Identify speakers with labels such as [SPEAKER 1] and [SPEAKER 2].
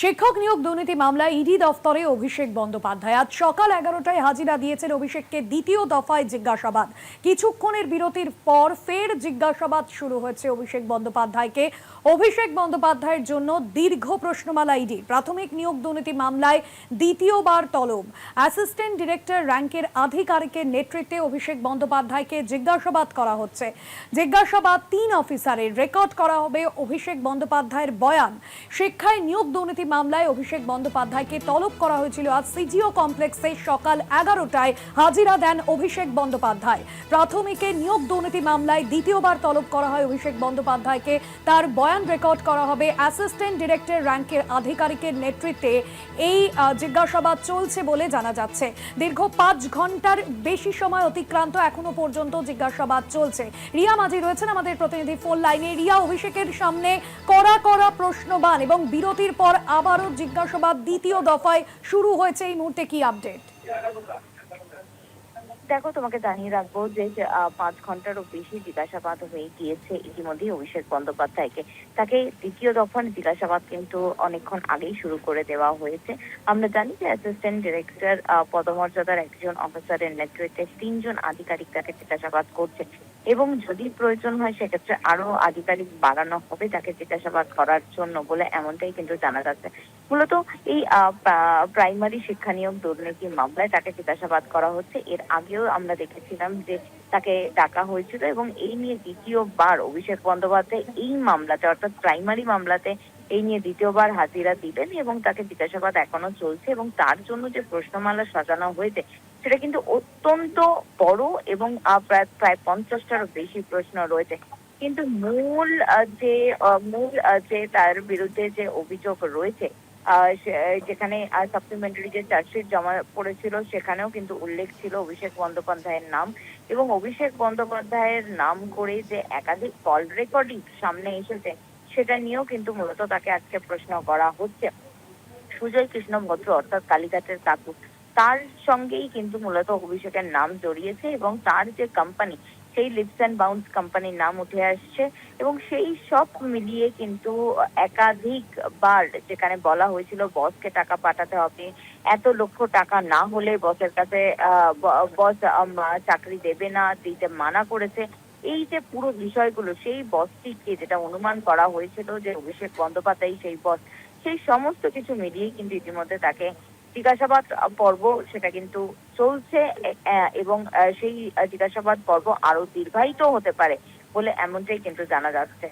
[SPEAKER 1] শিক্ষক নিয়োগ দুর্নীতি মামলায় ইডি দফতরে অভিষেক বন্দ্যোপাধ্যায় আজ সকাল 11টায় হাজিরা দিয়েছেন। অভিষেককে দ্বিতীয় দফায় জিজ্ঞাসাবাদ। কিছুক্ষণের বিরতির পর ফের জিজ্ঞাসাবাদ শুরু হয়েছে অভিষেক বন্দ্যোপাধ্যায়কে। অভিষেক বন্দ্যোপাধ্যায়ের জন্য দীর্ঘ প্রশ্নমালা ইডি। প্রাথমিক নিয়োগ দুর্নীতি মামলায় দ্বিতীয়বার তলব। অ্যাসিস্ট্যান্ট ডিরেক্টর র্যাঙ্কের আধিকারিকের নেতৃত্বে অভিষেক বন্দ্যোপাধ্যায়কে জিজ্ঞাসাবাদ করা হচ্ছে। জিজ্ঞাসাবাদ 3 অফিসারের। রেকর্ড করা হবে অভিষেক বন্দ্যোপাধ্যায়ের বয়ান। শিক্ষায় নিয়োগ দুর্নীতি মামলায় অভিষেক বন্দ্যোপাধ্যায়কে তলব করা হয়েছিল। আজ সিজিও কমপ্লেক্সে সকাল 11টায় হাজিরা দেন অভিষেক বন্দ্যোপাধ্যায়। প্রাথমিকে নিয়োগ দুর্নীতি মামলায় দ্বিতীয়বার তলব করা হয় অভিষেক বন্দ্যোপাধ্যায়কে। তার বয়ান রেকর্ড করা হবে। অ্যাসিস্ট্যান্ট ডিরেক্টর র্যাঙ্কের আধিকারিকের নেতৃত্বে এই জিজ্ঞাসাবাদ চলছে বলে জানা যাচ্ছে। দীর্ঘ 5 ঘন্টার বেশি সময় অতিক্রান্ত, এখনো পর্যন্ত জিজ্ঞাসাবাদ চলছে। রিয়া মাঝি রয়েছেন আমাদের প্রতিনিধি ফোন লাইনে। রিয়া, অভিষেকের সামনে কড়া কড়া প্রশ্নবাণ এবং বিরতির পর আবারও জিজ্ঞাসাবাদ দ্বিতীয় দফায় শুরু হয়েছে। এই মুহূর্তে কি আপডেট?
[SPEAKER 2] দেখো, তোমাকে জানিয়ে রাখবো যে 5 ঘন্টারও বেশি জিজ্ঞাসাবাদ হয়ে গিয়েছে ইতিমধ্যেই অভিষেক বন্দ্যোপাধ্যায়কে। তাকে দ্বিতীয় দফার জিজ্ঞাসাবাদ কিন্তু অনেকক্ষণ আগেই শুরু করে দেওয়া হয়েছে। আমরা জানি যে অ্যাসিস্ট্যান্ট ডিরেক্টর পদমর্যাদার একজন অফিসারের নেতৃত্বে 3 জন আধিকারিক তাকে জিজ্ঞাসাবাদ করছে এবং যদি প্রয়োজন হয় সেক্ষেত্রে আরো আধিকারিক বাড়ানো হবে তাকে জিজ্ঞাসাবাদ করার জন্য বলে এমনটাই কিন্তু জানা যাচ্ছে। মূলত এই প্রাইমারি শিক্ষা নিয়োগ দুর্নীতি মামলায় তাকে জিজ্ঞাসাবাদ করা হচ্ছে। এর আগেও আমরা দেখেছিলাম যে তাকে ডাকা হয়েছিল এবং এই নিয়ে দ্বিতীয়বার অভিষেক বন্দ্যোপাধ্যায় এই মামলাতে অর্থাৎ প্রাইমারি মামলাতে এই নিয়ে দ্বিতীয়বার হাজিরা দিবেন এবং তাকে জিজ্ঞাসাবাদ এখনো চলছে এবং তার জন্য যে প্রশ্নমালা সাজানো হয়েছে সেটা কিন্তু অত্যন্ত বড় এবং প্রায় 50টারও বেশি প্রশ্ন রয়েছে। কিন্তু মূল যে তার বিরুদ্ধে যে অভিযোগ রয়েছে যেখানে সাপ্লিমেন্টারি যে চার্জশিট জমা পড়েছিল সেখানেও কিন্তু উল্লেখ ছিল অভিষেক বন্দ্যোপাধ্যায়ের নাম এবং অভিষেক বন্দ্যোপাধ্যায়ের নাম করে যে একাধিক কল রেকর্ডিং সামনে এসেছে সেটা নিয়েও কিন্তু মূলত তাকে আজকে প্রশ্ন করা হচ্ছে। সুজয় কৃষ্ণ ভদ্র অর্থাৎ কালীঘাটের কাকু, তার সঙ্গেই কিন্তু মূলত অভিষেকের নাম জড়িয়েছে এবং তার যে কোম্পানি সেই লিপস অ্যান্ড বাউন্স কোম্পানির নাম উঠে আসছে এবং সেই সব মিলিয়ে কিন্তু একাধিকবার যেখানে বলা হয়েছিল বসকে টাকা পাঠাতে হবে, এত লক্ষ টাকা না হলে বসের কাছে বস চাকরি দেবে না, দিতে মানা করেছে। এই যে পুরো বিষয়গুলো সেই বসটিকে যেটা অনুমান করা হয়েছিল যে অভিষেক বন্দ্যোপাধ্যায় সেই বস, সেই সমস্ত কিছু মিলিয়ে কিন্তু ইতিমধ্যে তাকে জিজ্ঞাসাবাদ পর্ব সেটা কিন্তু চলছে এবং সেই জিজ্ঞাসাবাদ পর্ব আরো দীর্ঘায়িত হতে পারে বলে এমনটাই কিন্তু জানা যাচ্ছে।